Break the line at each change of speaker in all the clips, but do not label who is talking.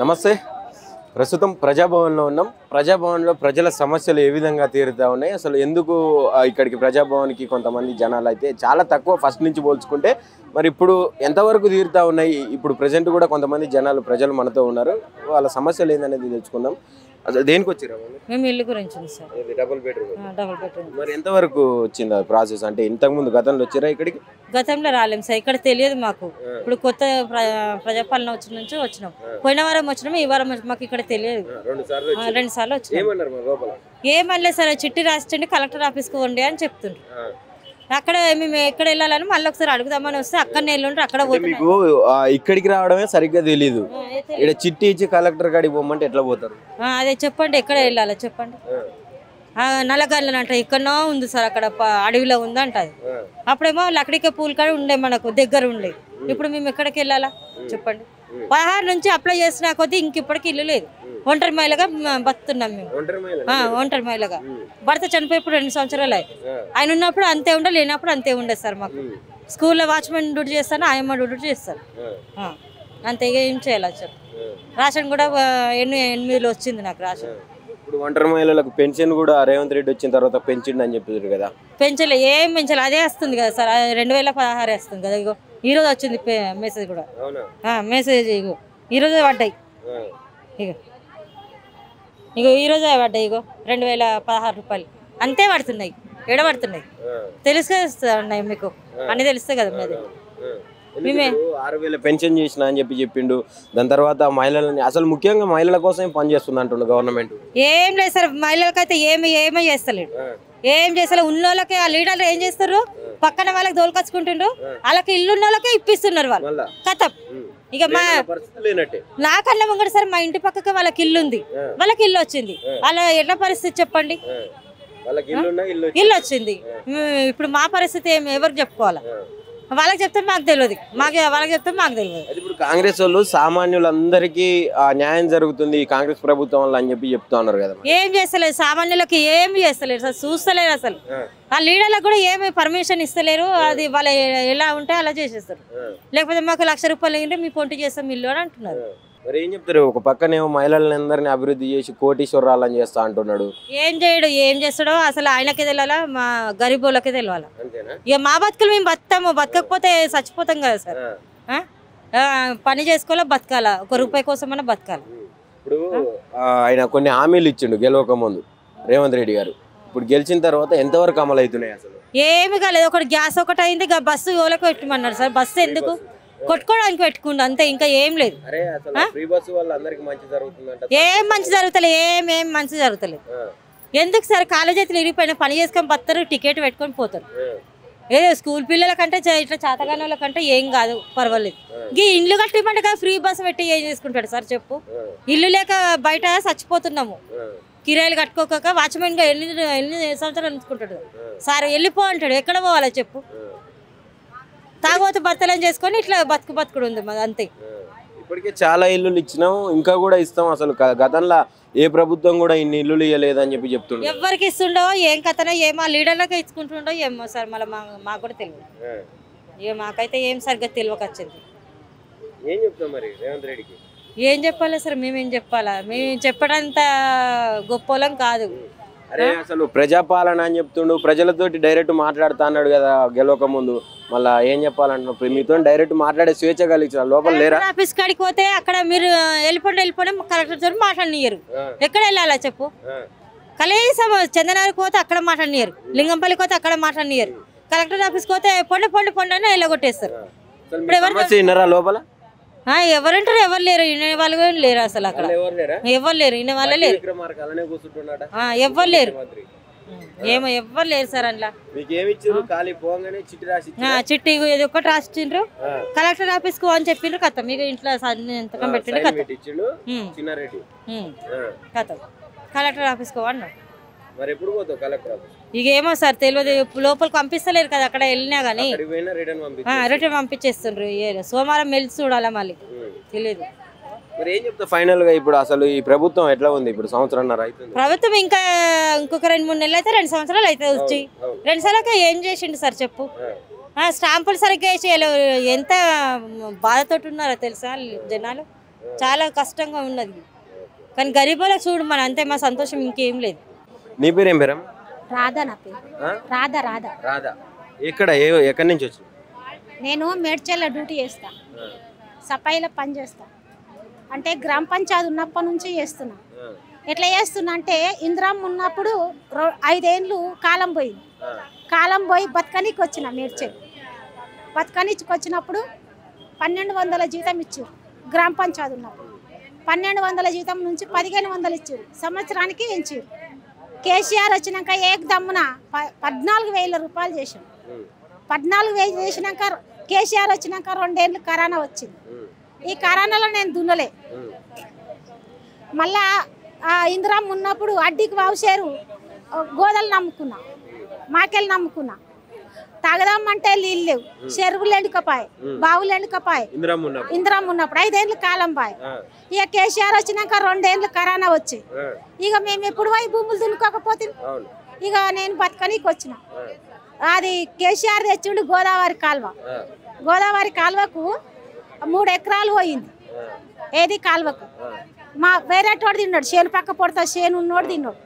నమస్తే. ప్రస్తుతం ప్రజాభవన్లో ఉన్నాం. ప్రజాభవన్లో ప్రజల సమస్యలు ఏ విధంగా తీరుతా ఉన్నాయి, అసలు ఎందుకు ఇక్కడికి ప్రజాభవన్కి కొంతమంది జనాలు అయితే చాలా తక్కువ ఫస్ట్ నుంచి పోల్చుకుంటే, మరి ఇప్పుడు ఎంతవరకు తీరుతా ఉన్నాయి? ఇప్పుడు ప్రజెంట్ కూడా కొంతమంది ప్రజలు మనతో ఉన్నారు. వాళ్ళ సమస్యలు ఏందనేది తెలుసుకుందాం. అసలు దేనికి వచ్చారు?
మేము ఇల్లు గురించి sir.
Double bedroom.
Double bedroom.
మరి ఎంతవరకు వచ్చింది ప్రాసెస్? అంటే ఇంతకుముందు గతంలో వచ్చారా ఇక్కడికి?
గతంలో రాలేము సార్, ఇక్కడ తెలియదు మాకు. ఇప్పుడు కొత్త ప్రజాపాలన వచ్చిన నుంచి వచ్చినాం. పోయిన వారం వచ్చినాము, ఈ వారం మాకు ఇక్కడ తెలియదు. 2 సార్లు వచ్చినాం. ఏమనలేదు సార్, చిట్టి రాసిండి కలెక్టర్ ఆఫీస్కి పోండి అని చెప్తుండ్రు. అక్కడ మేము ఎక్కడ వెళ్ళాలని మళ్ళీ ఒకసారి అడుగుదామని వస్తే అక్కడనే వెళ్ళుండ్రు. అక్కడ
మీకు ఇక్కడికి రావడమే సరిగ్గా తెలీదు. ఇక్కడ చిట్టి ఇచ్చి కలెక్టర్ కాడికి పోమంటే ఎట్లా పోతారు?
అదే చెప్పండి, ఎక్కడ వెళ్ళాలో చెప్పండి. నల్లగల్లని అంట ఎక్కడనో ఉంది సార్, అక్కడ అడవిలో ఉందంట. అది అప్పుడేమో లక్కడికే పూలు కాడ ఉండే, మనకు దగ్గర ఉండే. ఇప్పుడు మేము ఎక్కడికి వెళ్ళాలా చెప్పండి? 16 నుంచి అప్లై చేసిన కొద్దీ ఇంకిప్పటికి ఇల్లు లేదు. ఒంటరి మహిళగా బతున్నాం మేము. ఒంటరి మహిళగా భర్త చనిపోయినప్పుడు 2 సంవత్సరాలు ఆయన ఉన్నప్పుడు అంతే ఉండే, లేనప్పుడు అంతే ఉండదు సార్. మాకు స్కూల్లో వాచ్మెన్ డ్యూటీ చేస్తాను, ఆయమ్మ డ్యూటీ చేస్తాను, అంతే. ఏం చేయాలి చెప్పు? రేషన్ కూడా 8 వచ్చింది నాకు రేషన్.
ఇప్పుడు ఒంటరి మహిళలకు పెన్షన్ కూడా రేవంత్ రెడ్డి వచ్చిన తర్వాత పెంచిండు అని చెప్పారు కదా.
పెంచలే, ఏం పెంచాలి? అదే వస్తుంది కదా సార్, 2016 వస్తుంది కదా. ఇగో ఈరోజు వచ్చింది మెసేజ్ కూడా. మెసేజ్ ఇగో ఈరోజే పడ్డాయి. ఇగో ఈరోజే పడ్డాయి. ఇగో 2016 రూపాయలు అంతే పడుతున్నాయి. ఎడబడుతున్నాయి తెలుస్తున్నాయి మీకు, అన్ని తెలుస్తాయి కదా. మీది
6,000 పెన్షన్ చేసిన అని చెప్పిండు. దాని తర్వాత మహిళలని, అసలు ముఖ్యంగా మహిళల కోసం పనిచేస్తుంది అంటుండు గవర్నమెంట్.
ఏం లేదు సార్, మహిళలకైతే ఏమీ చేస్తలేడు. ఏం చేస్తలే. ఉన్న వాళ్ళకి ఆ లీడర్లు ఏం చేస్తారు, పక్కన వాళ్ళకి దోలుకొచ్చుకుంటుండ్రు. వాళ్ళకి ఇల్లు ఉన్న వాళ్ళకే ఇప్పిస్తున్నారు వాళ్ళు. కథం ఇక నాకన్నా ముంగడు సార్, మా ఇంటి పక్కకి వాళ్ళకి ఇల్లు ఉంది, వాళ్ళకి ఇల్లు వచ్చింది. వాళ్ళ ఎట్లా పరిస్థితి చెప్పండి? ఇల్లు వచ్చింది. ఇప్పుడు మా పరిస్థితి ఎవరికి చెప్పుకోవాలా? వాళ్ళకి చెప్తే మాకు తెలియదు, వాళ్ళకి చెప్తే మాకు తెలియదు.
ఇప్పుడు కాంగ్రెస్ వాళ్ళు సామాన్యులందరికీ న్యాయం జరుగుతుంది కాంగ్రెస్ ప్రభుత్వం వల్ల అని చెప్తా ఉన్నారు కదా.
ఏం చేస్తలేదు, సామాన్యులకి ఏమి చేస్తలేరు సార్, చూస్తలేరు అసలు. ఆ లీడర్లకు కూడా ఏమి పర్మిషన్ ఇస్తలేరు. అది వాళ్ళ ఎలా ఉంటే అలా చేసేస్తారు. లేకపోతే మాకు 1,00,000 రూపాయలు అయ్యింటే మీ పొంటి చేస్తాం ఇల్లు అని అంటున్నారు.
మరి ఏం చెప్తారు? ఒక పక్కనేమో మహిళలందరినీ అభివృద్ధి చేసి కోటీశ్వరాలని చేస్తా అంటున్నాడు.
ఏం చేయడు, ఏం చేస్తాడో అసలు ఆయనకే తెలియాలా, మా గరీబులకే తెలియాలా. ఇక మా బతుకులు మేము బతాము, బతకపోతే చచ్చిపోతాం కదా సార్. పని చేసుకోవాలా, బతకాలా, 1 రూపాయి కోసమైనా బతకాలి.
ఇప్పుడు ఆయన కొన్ని హామీలు ఇచ్చిండు గెలవక ముందు రేవంత్ రెడ్డి గారు. ఇప్పుడు గెలిచిన తర్వాత ఎంతవరకు అమలు అవుతున్నాయి? అసలు
ఏమి కాలేదు. ఒకటి గ్యాస్ ఒకటి అయింది, బస్సు ఎవరికి పెట్టమన్నారు సార్. బస్సు ఎందుకు కొట్టుకోవడానికి పెట్టుకుండు అంతే, ఇంకా ఏం లేదు. ఏం మంచి జరుగుతలేదు, ఏం మంచి జరుగుతలేదు. ఎందుకు సార్? కాలేజ్ అయితే ఇరిగిపోయిన పని చేసుకొని బతారు, టికెట్ పెట్టుకొని పోతారు. ఏదో స్కూల్ పిల్లల కంటే ఇట్లా చేతగానే వాళ్ళ కంటే ఏం కాదు, పర్వాలేదు. ఈ ఇల్లు కట్టిమంటే ఫ్రీ బస్సు పెట్టి ఏం చేసుకుంటాడు సార్ చెప్పు? ఇల్లు లేక బయట చచ్చిపోతున్నాము, కిరాయిలు కట్టుకోక. వాచ్మెన్ గా ఎన్ని సంవత్సరాలు ఉంచుకుంటాడు సార్? వెళ్ళిపో అంటాడు, ఎక్కడ పోవాలో చెప్పు? తాగోత భర్తలను చేసుకొని ఇట్లా బతుకుడు ఉంది అంతే.
ఇప్పటికే చాలా ఇల్లులు ఇచ్చినాం, ఇంకా కూడా ఇస్తాం. అసలు గతంలో ఏ ప్రభుత్వం కూడా ఇన్ని ఇల్లులు ఇవ్వలేదని చెప్తుండే.
ఎవరికి ఇస్తుండో ఏం కథనో, ఏమో లీడర్లకే ఇచ్చుకుంటుండో ఏమో సార్. మళ్ళీ మాకు కూడా తెలియదు. ఇక మాకైతే ఏం సరిగ్గా తెలియకొచ్చింది.
ఏం చెప్తాం మరి రేవంత్ రెడ్డికి?
ఏం చెప్పాలి సార్? మేమేం చెప్పాలా? మేము చెప్పడంత గొప్పలం కాదు.
అరే అసలు ప్రజాపాలన అని చెప్తుండు, ప్రజలతోటి డైరెక్ట్ మాట్లాడుతా అన్నాడు కదా గెలవక ముందు. మళ్ళా ఏం చెప్పాలంటున్నా? మీతో డైరెక్ట్ మాట్లాడే స్వేచ్ఛ కలిగించారు. లోపల లేరా?
ఆఫీస్ కాడికి పోతే అక్కడ మీరు వెళ్ళిపోండి కలెక్టర్ తోటి మాట్లాడనియరు. ఎక్కడ వెళ్ళాలా చెప్పు? కనీసం చందనారికి పోతే అక్కడ మాట్లాడనియరు, లింగంపల్లికి పోతే అక్కడ మాట్లాడనియరు, కలెక్టర్ ఆఫీస్కి పోతే పొండి అని వెళ్ళగొట్టేస్తారు. ఇప్పుడు ఎవరు
లోపల
ఎవరంటారు? ఎవరు లేరు, వినే వాళ్ళు లేరు అసలు. అక్కడ ఎవరు లేరు, వినే వాళ్ళే లేరు, ఎవరు లేరు. ఏమో ఎవరు లేరు సార్. అందులో చిట్టి ఇది ఒక్కటి రాసిండ్రు, కలెక్టర్ ఆఫీస్ కు అని చెప్పిండ్రు. కథ మీకు ఇంట్లో ఎంతకం పెట్టిండ్రు, కథ కలెక్టర్ ఆఫీస్ కు అన్నాడు. ఇక ఏమో సార్ తెలియదు, లోపలికి పంపిస్తలేరు కదా. అక్కడ వెళ్ళినా గానీ రిటర్న్ పంపించేస్తుండ్రు. సోమవారం మెలిసి చూడాలా మళ్ళీ తెలియదు.
ఫైనల్ గా ఇప్పుడు అసలు ఈ ప్రభుత్వం ఎట్లా ఉంది? ఇప్పుడు సంవత్సరంన్నర అవుతుంది
ప్రభుత్వం. ఇంకొక 2-3 నెలలు అయితే 2 సంవత్సరాలు అయితే వచ్చి 2 సార్లు ఏం చేసిండు సార్ చెప్పు? స్టాంపులు సరిగ్గా వేసి ఎంత బాధతో ఉన్నారో తెలుసా జనాలు. చాలా కష్టంగా ఉన్నది. కానీ గరీబులకు చూడు మన అంతే, మా సంతోషం ఇంకేం లేదు.
నీ పేరు ఏం పేరు?
రాధా. నా పేరు రాధా.
రాధా. ఎక్కడి నుంచి వచ్చి?
నేను మేడ్చల్ల డ్యూటీ చేస్తా, సఫాయిలో పని చేస్తా. అంటే గ్రామ పంచాయతీ ఉన్నప్పటి నుంచి చేస్తున్నా. ఎట్లా చేస్తున్నా అంటే ఇందిరమ్మ ఉన్నప్పుడు 5 ఏళ్ళు కాలం పోయి బతకనీకి వచ్చిన మేడ్చల్. బతకనీకి వచ్చినప్పుడు 1200 జీతం ఇచ్చారు. గ్రామ పంచాయతీ ఉన్నప్పుడు 1200 జీతం నుంచి 1500 ఇచ్చారు. సంవత్సరానికి పెంచారు. కేసీఆర్ వచ్చినాక ఏకదమ్మున 14,000 రూపాయలు చేసాం. 14,000 చేసినాక కేసీఆర్ వచ్చినాక 2 ఏళ్ళు కరోనా వచ్చింది. ఈ కరోనాలో నేను దున్నలే. మళ్ళా ఇందిరమ్మ ఉన్నప్పుడు అడ్డికి వావుసేరు గోదలు నమ్ముకున్నా, మాకెళ్ళి నమ్ముకున్నా. తాగదామంటే నీళ్ళు లేవు, చెరువులు ఎండుకపోయి, బావులు ఎండుకపోయి. ఇందిరమ్మ ఉన్నప్పుడు 5 ఏళ్ళు కాలం బాయ్. ఇక కేసీఆర్ వచ్చినాక 2 ఏళ్ళు కరోనా వచ్చి ఇక మేము ఎప్పుడు పోయి భూములు దున్నుకోకపోతే ఇక నేను బతకనీకి వచ్చిన. అది కేసీఆర్ తెచ్చిండు గోదావరి కాలువ. గోదావరి కాలువకు 3 ఎకరాలు పోయింది. ఏది కాలువకు మా వేరేటోడు తిన్నాడు, చేను పక్క పొడతా చేను ఉన్నోడు తిన్నాడు.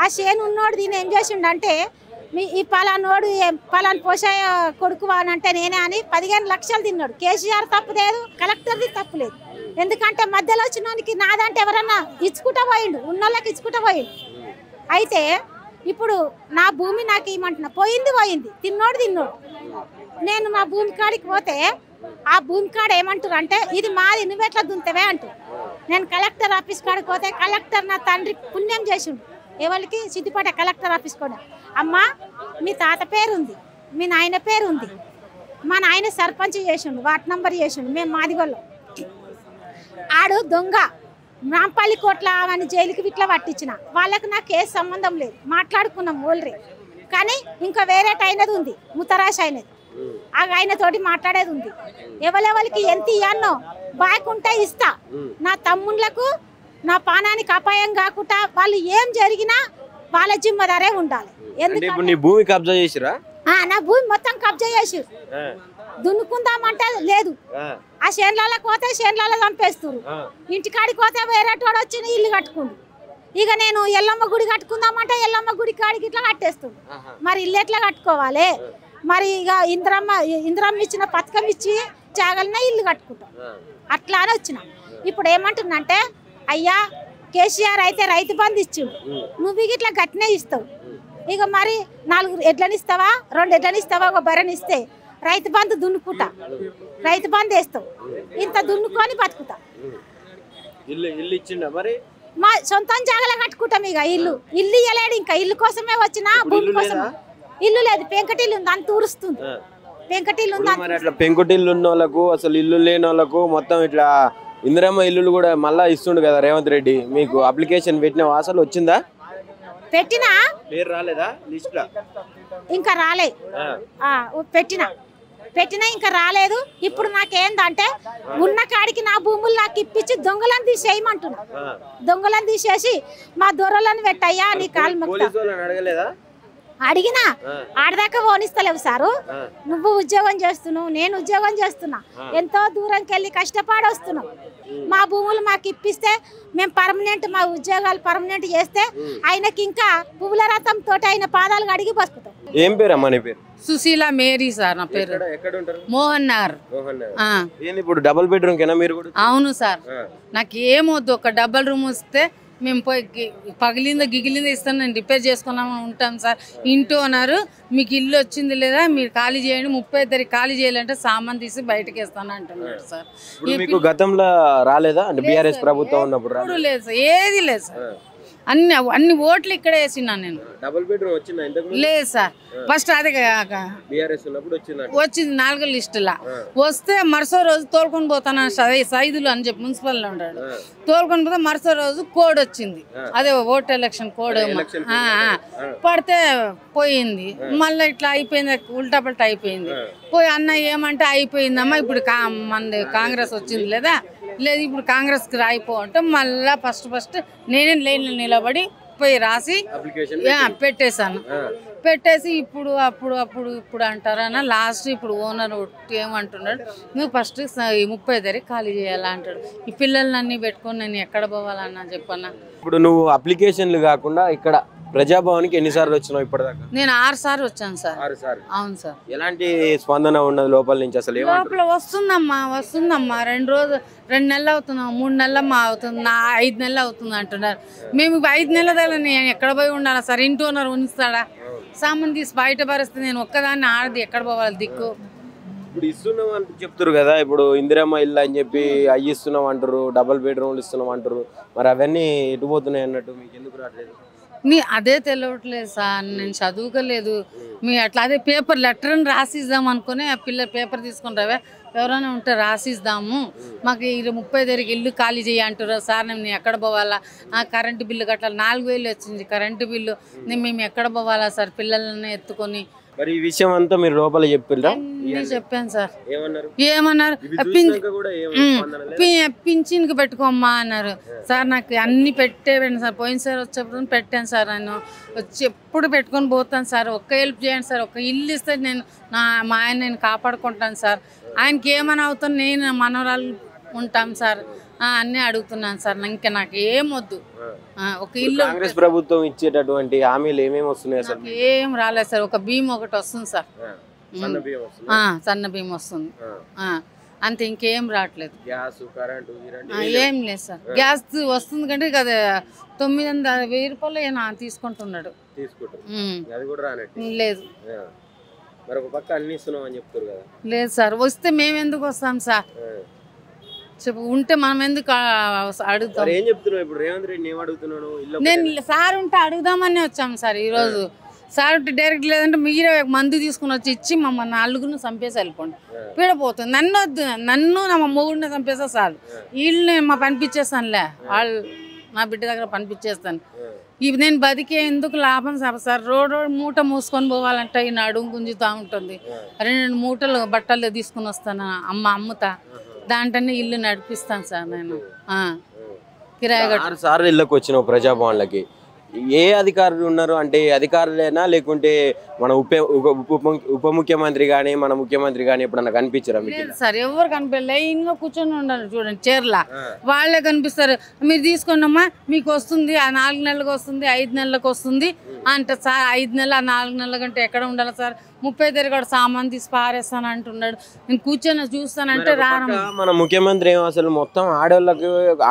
ఆ చేను ఉన్నోడు దీన్ని ఏం చేసిండు అంటే ఈ పలానోడు పలాని పోషాయ కొడుకు అని అంటే నేనే అని 15 లక్షలు తిన్నాడు. కేసీఆర్ తప్పు లేదు, కలెక్టర్ది తప్పు లేదు. ఎందుకంటే మధ్యలో వచ్చినోనికి నాదంటే ఎవరన్నా ఇచ్చుకుంటా పోయిండు, ఉన్నోళ్ళకి ఇచ్చుకుంటా పోయిండు. అయితే ఇప్పుడు నా భూమి నాకు ఏమంటున్నా పోయింది, తిన్నోడు. నేను నా భూమి కాడికి పోతే ఆ భూమి కాడ ఏమంటారు అంటే ఇది మాది, నువ్వెట్లా దుంతవే అంటారు. నేను కలెక్టర్ ఆఫీస్ కాడికి పోతే కలెక్టర్ నా తండ్రి పుణ్యం చేసిండు. ఎవరికి? సిద్దిపేట కలెక్టర్ ఆఫీస్ కూడా. అమ్మ మీ తాత పేరు ఉంది, మీ నాయన పేరు ఉంది, మా నాయన సర్పంచ్ చేసిండు, వార్డ్ నంబర్ చేసిండు, మేము మాదిగోళ్ళం. ఆడు దొంగ నాంపల్లి కోట్ల అని జైలుకి ఇట్లా పట్టించిన వాళ్ళకి నాకు ఏ సంబంధం లేదు. మాట్లాడుకున్నాం ఓల్రే. కానీ ఇంకా వేరేటి అయినది ఉంది, ముతరాశ అయినది. ఆ ఆయనతోటి మాట్లాడేది ఉంది. ఎవరెవరికి ఎంత ఇయ్యానో బాగుంటే ఇస్తా. నా తమ్ముళ్ళకు నా పానానికి అపాయం కాకుండా వాళ్ళు ఏం జరిగినా వాళ్ళ జిమ్మదారే ఉండాలి.
ఎందుకంటే భూమి కబ్జా చేసిరా?
నా భూమి మొత్తం కబ్జా చేసి దున్నుకుందామంటే లేదు. ఆ చేన్లకు పోతే చేన్లలో చంపేస్తారు. ఇంటికాడికి పోతే వేరేటోడు వచ్చి ఇల్లు కట్టుకుండు. ఇక నేను ఎల్లమ్మ గుడి కట్టుకుందామంటే ఎల్లమ్మ గుడి కాడికి ఇట్లా కట్టేస్తుంది. మరి ఇల్లు ఎట్లా కట్టుకోవాలి? మరి ఇక ఇందిరమ్మ ఇచ్చిన పథకం ఇచ్చి జాగలనే ఇల్లు కట్టుకుంటాం. అట్లా అని వచ్చిన. ఇప్పుడు ఏమంటుందంటే అయ్యా కేసీఆర్ అయితే రైతు బంధు ఇచ్చిండు, నువ్వు ఇట్లా గట్టినే ఇస్తావు. ఇక మరి 4 ఎడ్లని ఇస్తావా, 2 ఎడ్లని ఇస్తావా, ఒక బర్రెని ఇస్తే రైతు బంధు దున్నుకుంటా, రైతు బంధు వేస్తావు, ఇంత దున్నుకొని బతుకుతా. మా సొంతం జాగలో కట్టుకుంటాం. ఇక ఇల్లు ఇవ్వలేడు. ఇంకా ఇల్లు కోసమే వచ్చిన, భూమి కోసం. ఇల్లు లేదు, పెంకటిల్లు ఉంది, అంత ఊరుస్తుంది. పెంకటిల్లు ఉంది.
పెంకుటిల్లు ఉన్న వాళ్ళకు, అసలు ఇల్లు లేని వాళ్ళకు మొత్తం ఇట్లా ఇందిరమ్మ ఇల్లులు కూడా మళ్ళా ఇస్తుండు కదా రేవంత్ రెడ్డి. మీకు అప్లికేషన్ పెట్టిన అసలు వచ్చిందా?
పెట్టినా,
పేరు రాలేదా లిస్ట్ లో?
ఇంకా రాలే. పెట్టినా ఇంకా రాలేదు. ఇప్పుడు నాకేందంటే ఉన్న కాడికి నా భూములు నాకు ఇప్పించి దొంగలను తీసేయమంటున్నా. దొంగలను తీసేసి మా దొరలను పెట్టయ్యా నీ కాలు మొక్కుతా. అడిగినా ఆడదాకా పోనిస్తలేవు సారు. నువ్వు ఉద్యోగం చేస్తున్నావు, నేను ఉద్యోగం చేస్తున్నా, ఎంతో దూరంకి వెళ్ళి కష్టపడి వస్తున్నాం. మా భూములు మాకు ఇప్పిస్తే మేము పర్మనెంట్, మా ఉద్యోగాలు పర్మనెంట్ చేస్తే ఆయనకి ఇంకా పువ్వుల రథం తోటి ఆయన పాదాలు కడిగి బతుకుతాం.
ఏం పేరు అమ్మా నీ పేరు?
సుశీల మేరీ సార్ నా పేరు. మోహన్ నగర్.
ఇప్పుడు డబుల్ బెడ్రూమ్ కేనా మీరు కూడా?
అవును సార్. నాకు ఏమొద్దు, ఒక డబల్ రూమ్ వస్తే మేము పోయి పగిలిందో గిగిలిందో ఇస్తాను, నేను రిపేర్ చేసుకున్నాము ఉంటాం సార్. ఇంటూ అన్నారు మీకు ఇల్లు వచ్చింది లేదా, మీరు ఖాళీ చేయండి, 30 ఖాళీ చేయాలంటే సామాన్ తీసి బయటకి వేస్తాను అంటున్నారు సార్.
మీకు గతంలో రాలేదా అంటే బీఆర్ఎస్ ప్రభుత్వం ఉన్నప్పుడు?
లేదు సార్, ఏది లేదు సార్. అన్ని ఓట్లు ఇక్కడ వేసినా నేను.
డబుల్ బెడ్రూమ్ వచ్చిందా ఇంతకు?
లేదు సార్, ఫస్ట్ అదే
బీఆర్ఎస్ ఉన్నప్పుడు
వచ్చింది 4 లిస్టులా. వస్తే మరుసో రోజు తోలుకొని పోతాను సైదులు అని చెప్పి మున్సిపల్ ఉంటాడు. తోలుకొని పోతే మరుసో రోజు కోడ్ వచ్చింది, అదే ఓట్ ఎలక్షన్ కోడ్ పడితే పోయింది. మళ్ళీ ఇట్లా అయిపోయింది, ఉల్టా పల్టా అయిపోయింది. పోయి అన్న ఏమంటే అయిపోయిందమ్మా, ఇప్పుడు మనది కాంగ్రెస్ వచ్చింది లేదా, లేదు ఇప్పుడు కాంగ్రెస్కి రాయిపో అంటే మళ్ళీ ఫస్ట్ నేనే లైన్లో నిలబడి 30 రాసి
అప్లికేషన్
పెట్టేశాను. పెట్టేసి ఇప్పుడు అంటారన్న లాస్ట్ ఇప్పుడు ఓనర్ ఏమంటున్నాడు, నువ్వు ఫస్ట్ 30 తారీఖు ఖాళీ చేయాలా అంటాడు. ఈ పిల్లలన్నీ పెట్టుకొని నేను ఎక్కడ పోవాలన్నా చెప్పన్నా.
ఇప్పుడు నువ్వు అప్లికేషన్లు కాకుండా ఇక్కడ ప్రజాభవన్కి ఎన్నిసార్లు వచ్చినావు ఇప్పటిదాకా?
నేను 6 సార్లు వచ్చాను సార్.
6 సార్లు.
అవును సార్.
ఎలాంటి స్పందన ఉన్నది లోపల నుంచి? అసలు
లోపల వస్తుందమ్మా 2 నెలలు అవుతున్నాం, 3 నెలలమ్మా అవుతుంది, 5 నెలలు అవుతుంది అంటున్నారు. మేము 5 నెలల దగ్గర నేను ఎక్కడ పోయి ఉండాలా సార్? ఇంటి ఓనర్ ఉంచుతాడా? సామాన్ తీసి బయట పరిస్తే నేను ఒక్కదాన్ని ఆడది ఎక్కడ పోవాలి దిక్కు?
ఇప్పుడు ఇస్తున్నాం అని చెప్తారు కదా, ఇప్పుడు ఇందిరమ్మ ఇల్లు అని చెప్పి అవి ఇస్తున్నాం అంటారు, డబుల్ బెడ్రూమ్లు ఇస్తున్నాం అంటారు, మరి అవన్నీ ఎటు పోతున్నాయి అన్నట్టు మీకు ఎందుకు రావట్లేదు?
అదే తెలియట్లేదు సార్, నేను చదువుకోలేదు. మీ అట్లా అదే పేపర్ లెటర్ని రాసిద్దాం అనుకుని ఆ పిల్లలు పేపర్ తీసుకుని రావే, ఎవరైనా ఉంటే రాసిద్దాము, మాకు 30 తారీఖు ఇల్లు ఖాళీ చేయ అంటారు సార్. నేను ఎక్కడ పోవాలా? కరెంటు బిల్లు కట్టాలి, 4000 వచ్చింది కరెంటు బిల్లు, మేము ఎక్కడ పోవాలా సార్ పిల్లలని ఎత్తుకొని?
మరి ఈ విషయం అంతా మీరు లోపల చెప్పిరా?
చెప్పాను సార్.
ఏమన్నారు?
పింఛన్కి పెట్టుకోమ్మా అన్నారు సార్. నాకు అన్ని పెట్టేవాడిని సార్, పోయినసారి వచ్చేప్పుడు పెట్టాను సార్. నేను వచ్చి ఎప్పుడు పెట్టుకొని పోతాను సార్. ఒక్క హెల్ప్ చేయండి సార్, ఒక్క ఇల్లు ఇస్తే నేను మా ఆయన నేను కాపాడుకుంటాను సార్. ఆయనకి ఏమని అవుతాను, నేను మనవరాలు ఉంటాం సార్. అన్నీ అడుగుతున్నాను సార్. ఇంకా నాకు ఏం వద్దు, ఒక ఇల్లు.
కాంగ్రెస్ ప్రభుత్వం ఇచ్చేటటువంటి హామీలు ఏమేమి వస్తున్నాయి అసలు?
ఏం రాలేదు సార్. ఒక బియ్యం ఒకటి వస్తుంది సార్, సన్న బియ్యం వస్తుంది అంతే, ఇంకేం రావట్లేదు. ఏం లేదు సార్. గ్యాస్ వస్తుంది కంటే కదా 900 రూపాయలు తీసుకుంటున్నాడు. లేదు లేదు సార్. వస్తే మేము ఎందుకు వస్తాం సార్? చెప్పు, ఉంటే మనం ఎందుకు అడుగుతాం? నేను సార్ ఉంటే అడుగుదామని వచ్చాము సార్ ఈరోజు. సార్ ఉంటే డైరెక్ట్ లేదంటే మీరే మందు తీసుకుని వచ్చి ఇచ్చి మమ్మల్ని నలుగురిని చంపేసి వెళ్ళిపోండి, పీడపోతుంది. నన్ను వద్దు, నన్ను నా మొగుడిని చంపేస్తా సార్. వీళ్ళని పంపించేస్తానులే, వాళ్ళు నా బిడ్డ దగ్గర పంపించేస్తాను. ఇవి నేను బతికే ఎందుకు లాభం సార్? రోడ్ మూట మూసుకొని పోవాలంటే ఈ నడుము గుంజుతూ ఉంటుంది. 2 మూటలు బట్టలు తీసుకుని వస్తాను, అమ్ముతా, దాంట్లోనే ఇల్లు నడిపిస్తాను సార్ నేను. కిరాయి
6 సార్లు ఇళ్ళకి వచ్చినావు ప్రజాభవన్లకి. ఏ అధికారులు ఉన్నారు? అంటే అధికారులేనా లేకుంటే మన ఉప ముఖ్యమంత్రి కానీ మన ముఖ్యమంత్రి కానీ ఎప్పుడన్నా కనిపించారా మీకు?
సార్ ఎవరు కనిపించలేదు. లైన్గా కూర్చొని ఉండాలి చూడండి చీరలా, వాళ్ళే కనిపిస్తారు. మీరు తీసుకోండమ్మా, మీకు వస్తుంది, 4 నెలలకు వస్తుంది, 5 నెలలకు వస్తుంది అంటే సార్. 5 నెలలు 4 నెలల కంటే ఎక్కడ ఉండాలి సార్? 30 తారీఖు సామాన్ తీసి పారేస్తాను అంటున్నాడు. నేను కూర్చొని చూస్తానంటే రాను.
మన ముఖ్యమంత్రి ఏమో అసలు మొత్తం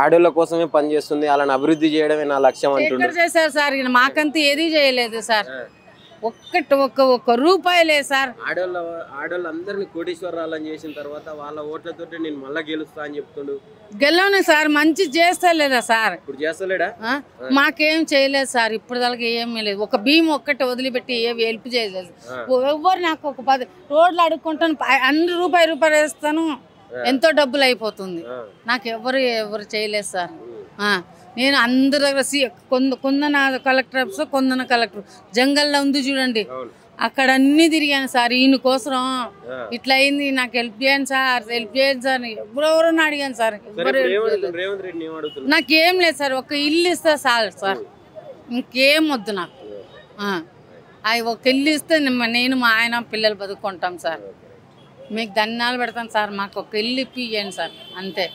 ఆడోళ్ళ కోసమే పనిచేస్తుంది, అలాని అభివృద్ధి చేయడమే నా లక్ష్యం అంటున్నాడు.
చేశారు సార్, మాకంతా ఏది చేయలేదు సార్. ఒక్క రూపాయి లేదు సార్.
ఆడోళ్ళందరినీ కోటీశ్వరాలని చేసిన తర్వాత వాళ్ళ ఓట్లతో నేను మళ్ళా గెలుస్తా అని చెప్తుండు.
గెలవని సార్, మంచి చేస్తలేదా సార్?
ఇప్పుడు చేస్తలేడా?
మాకేం చేయలేదు సార్, ఇప్పుడు దాకా ఏమీ లేదు. ఒక బియ్యం ఒక్కటి వదిలిపెట్టి ఏ హెల్ప్ చేయలేదు ఎవరు. నాకు ఒక 10 రోడ్లు అడుక్కుంటాను, అన్ని రూపాయి వేస్తాను, ఎంతో డబ్బులు అయిపోతుంది. నాకు ఎవరు చేయలేదు సార్. నేను అందరి దగ్గర కొందన కలెక్టర్ ఆఫీస్, కొందన కలెక్టర్ జంగల్లో ఉంది చూడండి, అక్కడ అన్ని తిరిగాను సార్. ఈయన కోసం ఇట్లా అయింది, నాకు హెల్ప్ చేయండి సార్, హెల్ప్ చేయండి సార్. ఎవరెవరన్నా అడిగాను సార్, నాకేం లేదు సార్. ఒక ఇల్లు ఇస్తే చాలు సార్, ఇంకేం వద్దు నాకు. అవి ఒక ఇల్లు ఇస్తే నేను మా ఆయన పిల్లలు బతుకుంటాం సార్. మీకు ధన్యాలు పెడతాను సార్, మాకు ఒక ఇల్లు ఇప్పియండి సార్, అంతే.